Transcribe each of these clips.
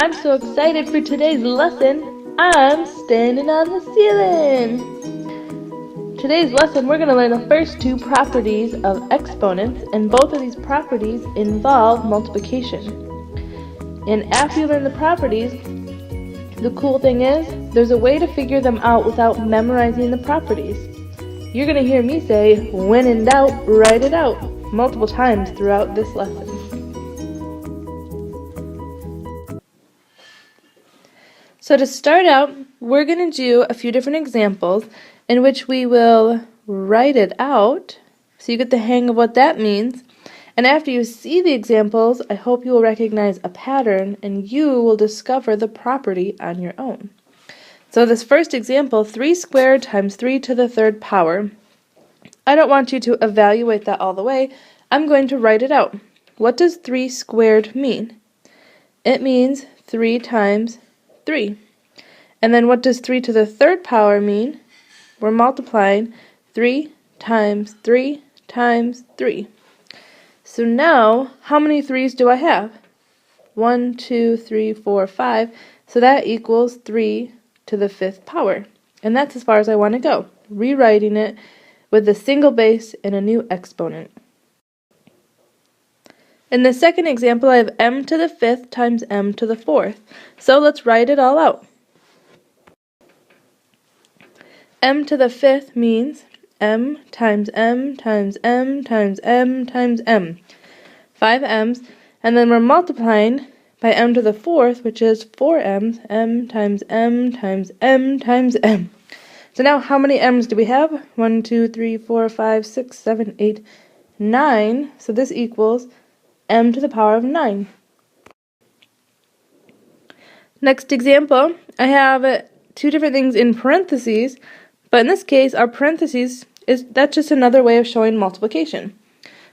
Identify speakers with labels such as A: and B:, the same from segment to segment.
A: I'm so excited for today's lesson. I'm standing on the ceiling. Today's lesson, we're going to learn the first two properties of exponents, and both of these properties involve multiplication. And after you learn the properties, the cool thing is, there's a way to figure them out without memorizing the properties. You're going to hear me say, when in doubt, write it out, multiple times throughout this lesson. So to start out, we're going to do a few different examples in which we will write it out so you get the hang of what that means. And after you see the examples, I hope you will recognize a pattern and you will discover the property on your own. So this first example, 3 squared times 3 to the third power. I don't want you to evaluate that all the way. I'm going to write it out. What does 3 squared mean? It means 3 times 3. And then what does 3 to the third power mean? We're multiplying 3 times 3 times 3. So now, how many 3's do I have? 1, 2, 3, 4, 5. So that equals 3 to the 5th power. And that's as far as I want to go, rewriting it with a single base and a new exponent. In the second example, I have m to the 5th times m to the 4th. So let's write it all out. M to the 5th means m times m times m times m times m. 5 m's, and then we're multiplying by m to the 4th, which is 4 m's, m times m times m times m. So now how many m's do we have? 1, 2, 3, 4, 5, 6, 7, 8, 9. So this equals m to the power of 9. Next example, I have two different things in parentheses, but in this case, our parentheses that's just another way of showing multiplication.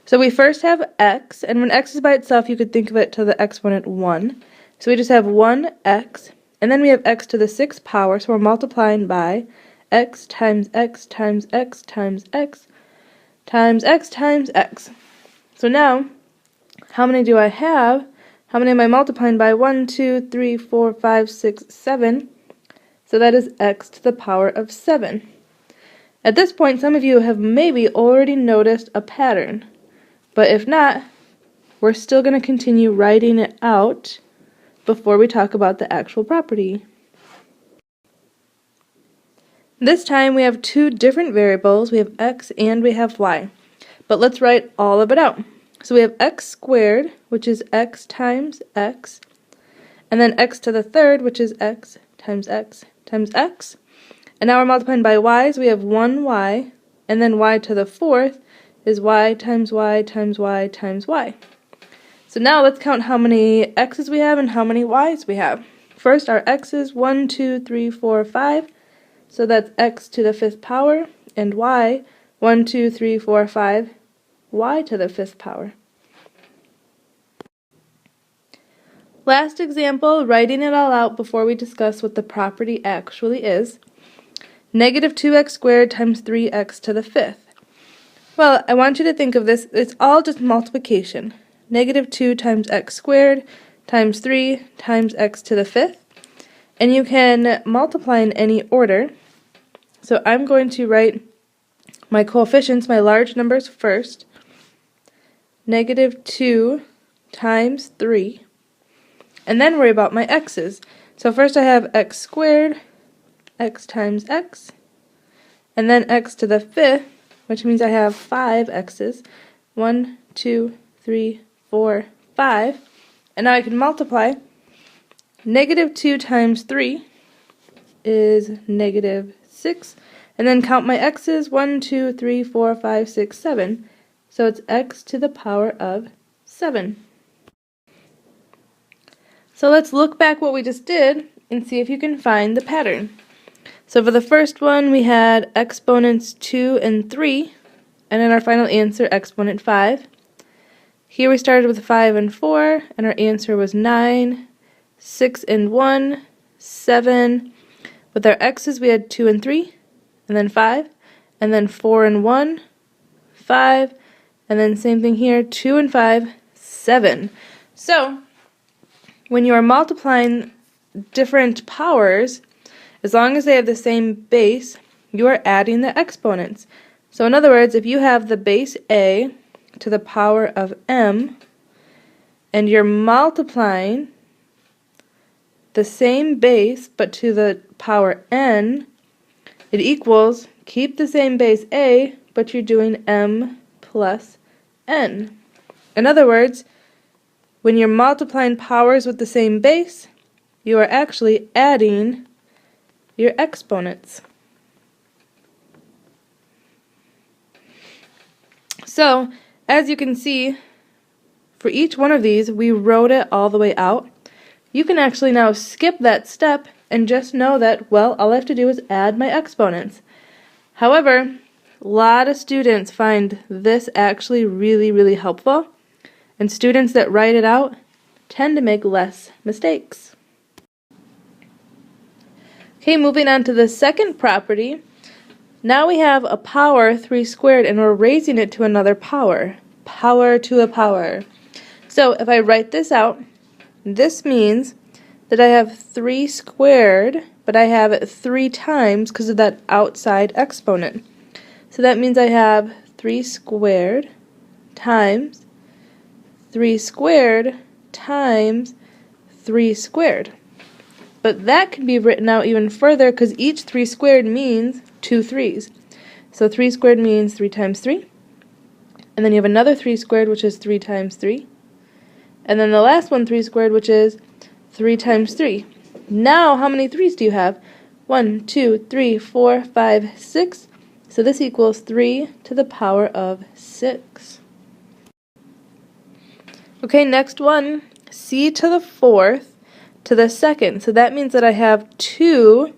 A: So we first have x, and when x is by itself, you could think of it to the exponent 1. So we just have 1x, and then we have x to the 6th power, so we're multiplying by x times x times x times x times x times x. So now, how many do I have? How many am I multiplying by? 1, 2, 3, 4, 5, 6, 7. So that is x to the power of 7. At this point, some of you have maybe already noticed a pattern. But if not, we're still going to continue writing it out before we talk about the actual property. This time we have two different variables. We have x and we have y. But let's write all of it out. So we have x squared, which is x times x, and then x to the third, which is x times x times x. And now we're multiplying by y's. We have 1y, and then y to the 4th is y times y times y times y. So now let's count how many x's we have and how many y's we have. First, our x's, 1, 2, 3, 4, 5. So that's x to the 5th power, and y, 1, 2, 3, 4, 5, y to the 5th power. Last example, writing it all out before we discuss what the property actually is. Negative 2x squared times 3x to the 5th. Well, I want you to think of this, it's all just multiplication. Negative 2 times x squared times 3 times x to the 5th. And you can multiply in any order. So I'm going to write my coefficients, my large numbers first. Negative 2 times 3. And then worry about my x's. So first I have x squared, x times x, and then x to the 5th, which means I have 5 x's. 1, 2, 3, 4, 5. And now I can multiply. Negative 2 times 3 is negative 6. And then count my x's, 1, 2, 3, 4, 5, 6, 7. So it's x to the power of 7. So let's look back what we just did and see if you can find the pattern. So for the first one, we had exponents 2 and 3, and in our final answer, exponent 5. Here we started with 5 and 4, and our answer was 9, 6 and 1, 7. With our x's, we had 2 and 3, and then 5, and then 4 and 1, 5, and then same thing here, 2 and 5, 7. So when you are multiplying different powers, as long as they have the same base, you are adding the exponents. So in other words, if you have the base a to the power of m, and you're multiplying the same base but to the power n, it equals, keep the same base a, but you're doing m plus n. In other words, when you're multiplying powers with the same base, you are actually adding your exponents. So, as you can see, for each one of these, we wrote it all the way out. You can actually now skip that step and just know that, well, all I have to do is add my exponents. However, a lot of students find this actually really, really helpful, and students that write it out tend to make less mistakes. Okay, moving on to the second property. Now we have a power 3 squared and we're raising it to another power. Power to a power. So if I write this out, this means that I have 3 squared, but I have it 3 times because of that outside exponent. So that means I have 3 squared times 3 squared times 3 squared. But that can be written out even further because each 3 squared means 2 3's. So 3 squared means 3 times 3. And then you have another 3 squared, which is 3 times 3. And then the last one, 3 squared, which is 3 times 3. Now, how many 3's do you have? 1, 2, 3, 4, 5, 6. So this equals 3 to the power of 6. Okay, next one, c to the 4th to the 2nd. So that means that I have 2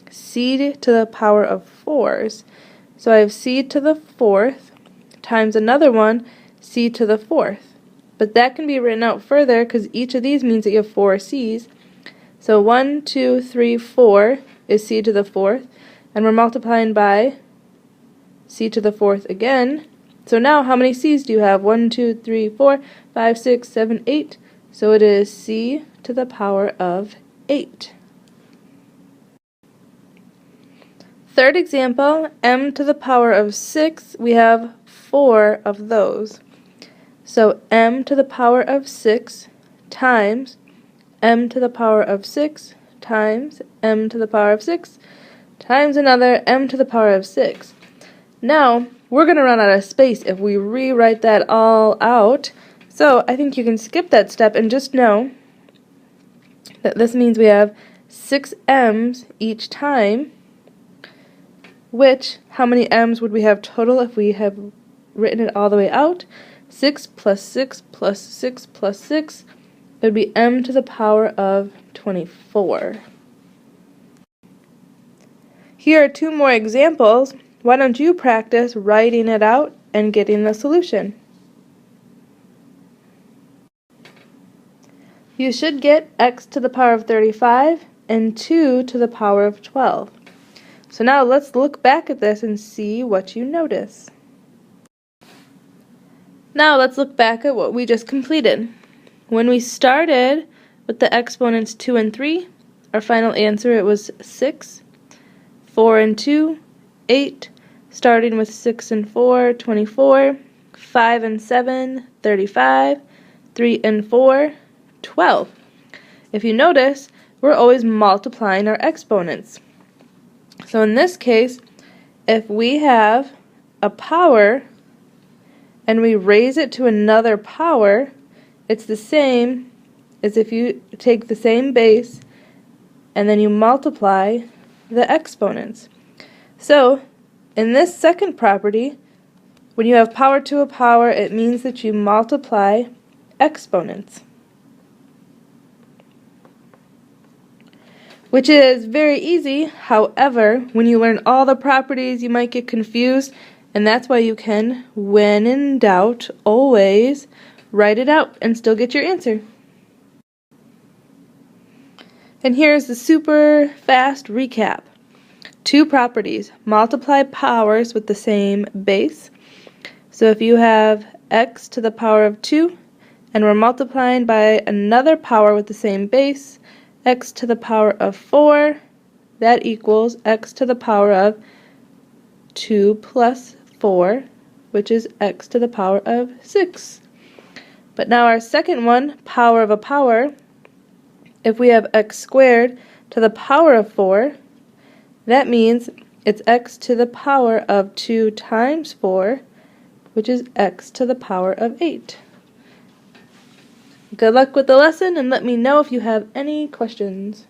A: c to the power of 4's. So I have c to the 4th times another one, c to the 4th. But that can be written out further because each of these means that you have 4 c's. So 1, 2, 3, 4 is c to the 4th, and we're multiplying by c to the 4th again. So now how many c's do you have? 1, 2, 3, 4, 5, 6, 7, 8. So it is c to the power of 8. Third example, m to the power of 6, we have 4 of those. So m to the power of 6 times m to the power of 6 times m to the power of 6 times another m to the power of 6. Now, we're going to run out of space if we rewrite that all out. So I think you can skip that step and just know that this means we have 6 m's each time, which, how many m's would we have total if we have written it all the way out? 6 plus 6 plus 6 plus 6, it would be m to the power of 24. Here are 2 more examples. Why don't you practice writing it out and getting the solution? You should get x to the power of 35 and 2 to the power of 12. So now let's look back at this and see what you notice. Now let's look back at what we just completed. When we started with the exponents 2 and 3, our final answer, it was 6, 4 and 2, 8, starting with 6 and 4, 24, 5 and 7, 35, 3 and 4, 12. If you notice, we're always multiplying our exponents. So in this case, if we have a power and we raise it to another power, it's the same as if you take the same base and then you multiply the exponents. So in this second property, when you have power to a power, it means that you multiply exponents, which is very easy. However, when you learn all the properties, you might get confused, and that's why you can, when in doubt, always write it out and still get your answer. And here's the super fast recap. 2 properties. Multiply powers with the same base. So if you have x to the power of 2 and we're multiplying by another power with the same base, x to the power of 4. That equals x to the power of 2 plus 4, which is x to the power of 6. But now our second one, power of a power, if we have x squared to the power of 4, that means it's x to the power of 2 times 4, which is x to the power of 8. Good luck with the lesson, and let me know if you have any questions.